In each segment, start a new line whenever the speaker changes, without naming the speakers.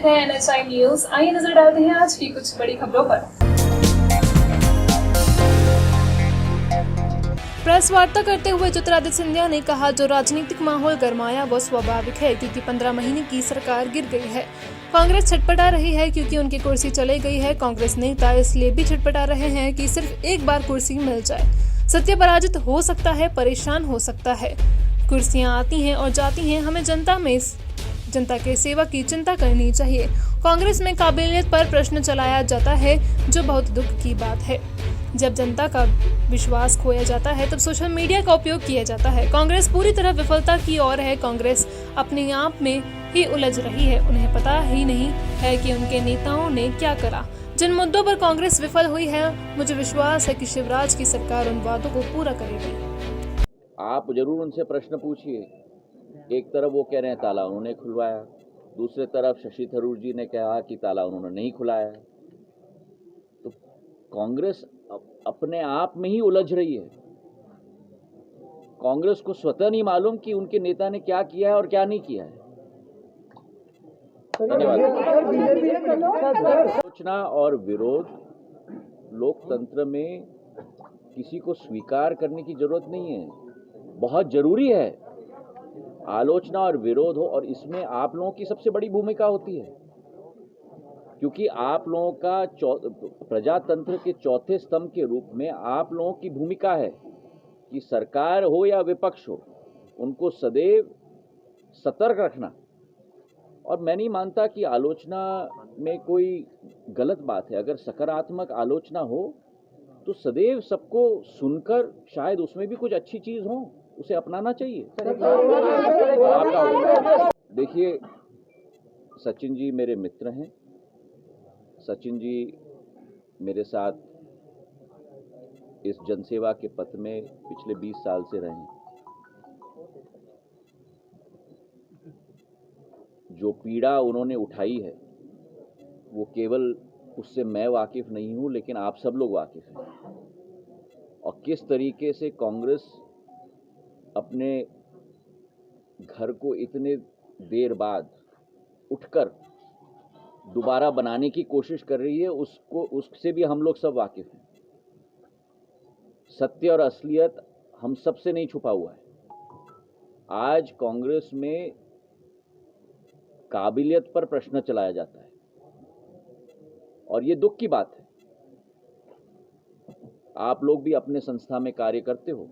हैं NHI news. आइए नजर डालते हैं आज की कुछ बड़ी खबरों पर। प्रेस वार्ता करते हुए ज्योतिरादित्य सिंधिया ने कहा, जो राजनीतिक माहौल गरमाया वो स्वाभाविक है क्योंकि 15 महीने की सरकार गिर गई है। कांग्रेस छटपटा रही है क्योंकि उनकी कुर्सी चली गई है। कांग्रेस नेता इसलिए भी छटपटा रहे हैं कि सिर्फ एक बार कुर्सी मिल जाए। सत्य पराजित हो सकता है, परेशान हो सकता है। कुर्सियां आती हैं और जाती हैं, हमें जनता के सेवा की चिंता करनी चाहिए। कांग्रेस में काबिलियत पर प्रश्न चलाया जाता है, जो बहुत दुख की बात है। जब जनता का विश्वास खोया जाता है तब सोशल मीडिया का उपयोग किया जाता है। कांग्रेस पूरी तरह विफलता की ओर है। कांग्रेस अपने आप में ही उलझ रही है। उन्हें पता ही नहीं है कि उनके नेताओं ने क्या करा। जिन मुद्दों पर कांग्रेस विफल हुई है, मुझे विश्वास है कि शिवराज की सरकार उन वादों को पूरा करेगी।
आप जरूर उनसे प्रश्न पूछिए। एक तरफ वो कह रहे हैं ताला उन्होंने खुलवाया, दूसरे तरफ शशि थरूर जी ने कहा कि ताला उन्होंने नहीं खुलाया। तो कांग्रेस अपने आप में ही उलझ रही है। कांग्रेस को स्वतः नहीं मालूम कि उनके नेता ने क्या किया है और क्या नहीं किया है। धन्यवाद। आलोचना और विरोध लोकतंत्र में किसी को स्वीकार करने की जरूरत नहीं है, बहुत जरूरी है। आलोचना और विरोध हो, और इसमें आप लोगों की सबसे बड़ी भूमिका होती है, क्योंकि आप लोगों का प्रजातंत्र के चौथे स्तंभ के रूप में आप लोगों की भूमिका है कि सरकार हो या विपक्ष हो, उनको सदैव सतर्क रखना। और मैं नहीं मानता कि आलोचना में कोई गलत बात है। अगर सकारात्मक आलोचना हो तो सदैव सबको सुनकर शायद उसमें भी कुछ अच्छी चीज हो, उसे अपनाना चाहिए। देखिए, सचिन जी मेरे मित्र हैं। सचिन जी मेरे साथ इस जनसेवा के पथ में पिछले 20 साल से रहे हैं। जो पीड़ा उन्होंने उठाई है वो केवल उससे मैं वाकिफ नहीं हूं, लेकिन आप सब लोग वाकिफ हैं। और किस तरीके से कांग्रेस अपने घर को इतने देर बाद उठकर दोबारा बनाने की कोशिश कर रही है, उससे भी हम लोग सब वाकिफ हैं। सत्य और असलियत हम सबसे नहीं छुपा हुआ है। आज कांग्रेस में काबिलियत पर प्रश्न चलाया जाता है और ये दुख की बात है। आप लोग भी अपने संस्था में कार्य करते हो,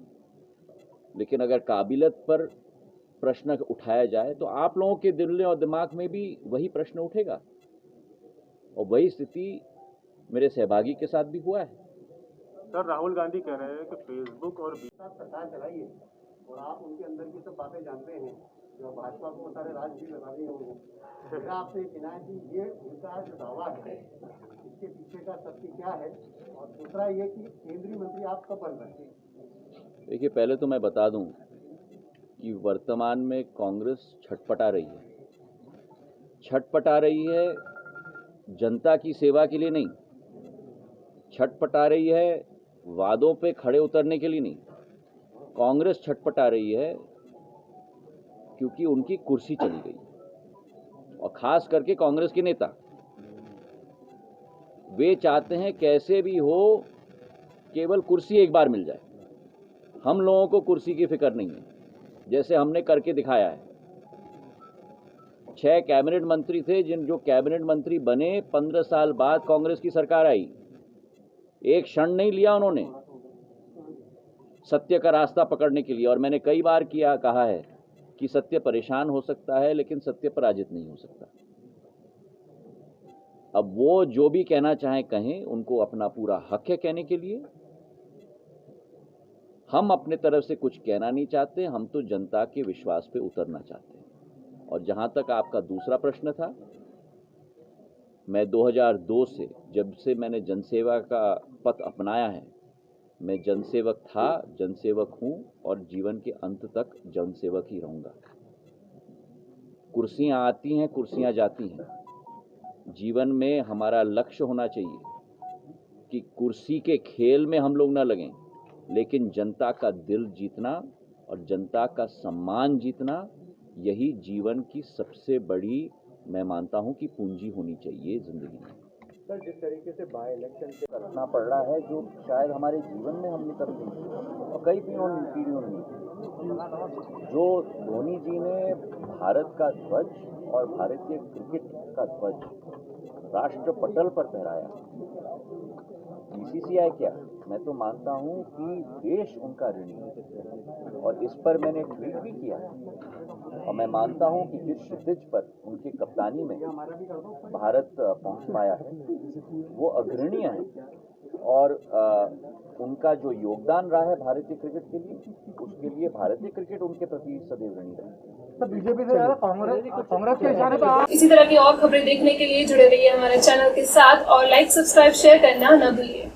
लेकिन अगर काबिलियत पर प्रश्न उठाया जाए तो आप लोगों के दिल और दिमाग में भी वही प्रश्न उठेगा। और वही स्थिति मेरे सहभागी के साथ भी हुआ है।
सर, राहुल गांधी कह रहे हैं कि फेसबुक और सरकार चलाई है और आप उनके अंदर की सब बातें जानते हैं, जो भाजपा को सारे राज भी बता रही होंगे। मेरा आपसे कहना है कि ये उनका जो दावा है, इसके पीछे का सत्य क्या है, और दूसरा ये कि केंद्रीय मंत्री आप कब बन रहे हैं?
देखिए, पहले तो मैं बता दूं कि वर्तमान में कांग्रेस छटपटा रही है जनता की सेवा के लिए नहीं, छटपटा रही है वादों पे खड़े उतरने के लिए नहीं। कांग्रेस छटपटा रही है क्योंकि उनकी कुर्सी चली गई। और खास करके कांग्रेस के नेता वे चाहते हैं कैसे भी हो केवल कुर्सी एक बार मिल जाए। हम लोगों को कुर्सी की फिक्र नहीं है, जैसे हमने करके दिखाया है। 6 कैबिनेट मंत्री थे, जो कैबिनेट मंत्री बने 15 साल बाद कांग्रेस की सरकार आई। एक क्षण नहीं लिया उन्होंने सत्य का रास्ता पकड़ने के लिए। और मैंने कई बार कहा है कि सत्य परेशान हो सकता है, लेकिन सत्य पराजित नहीं हो सकता। अब वो जो भी कहना चाहें कहें, उनको अपना पूरा हक है कहने के लिए। हम अपने तरफ से कुछ कहना नहीं चाहते, हम तो जनता के विश्वास पे उतरना चाहते हैं। और जहां तक आपका दूसरा प्रश्न था, मैं 2002 से, जब से मैंने जनसेवा का पथ अपनाया है, मैं जनसेवक था, जनसेवक हूं और जीवन के अंत तक जनसेवक ही रहूंगा। कुर्सियां आती हैं, कुर्सियां जाती हैं। जीवन में हमारा लक्ष्य होना चाहिए कि कुर्सी के खेल में हम लोग ना लगें, लेकिन जनता का दिल जीतना और जनता का सम्मान जीतना, यही जीवन की सबसे बड़ी मैं मानता हूं कि पूंजी होनी चाहिए जिंदगी में।
सर, जिस तरीके से बाय इलेक्शन से
करना पड़ रहा है जो शायद हमारे जीवन में हमने कभी नहीं किया और कई पीढ़ियों ने जो धोनी जी ने भारत का ध्वज और भारतीय क्रिकेट का ध्वज राष्ट्र पटल पर फहराया। बीसीसीआई क्या, मैं तो मानता हूं कि देश उनका ऋणी है और इस पर मैंने ट्वीट भी किया और मैं मानता हूं कि जिस क्षितिज पर उनकी कप्तानी में भारत पहुंच पाया है वो अग्रणीय है और उनका जो योगदान रहा है भारतीय क्रिकेट के लिए, उसके लिए भारतीय क्रिकेट उनके प्रति सदैव ऋणी रहे।
बीजेपी से ज्यादा कांग्रेस के इशारे पर
इसी तरह की और खबरें देखने के लिए जुड़े रहिए हमारे चैनल के साथ और लाइक, सब्सक्राइब, शेयर करना न भूलिए।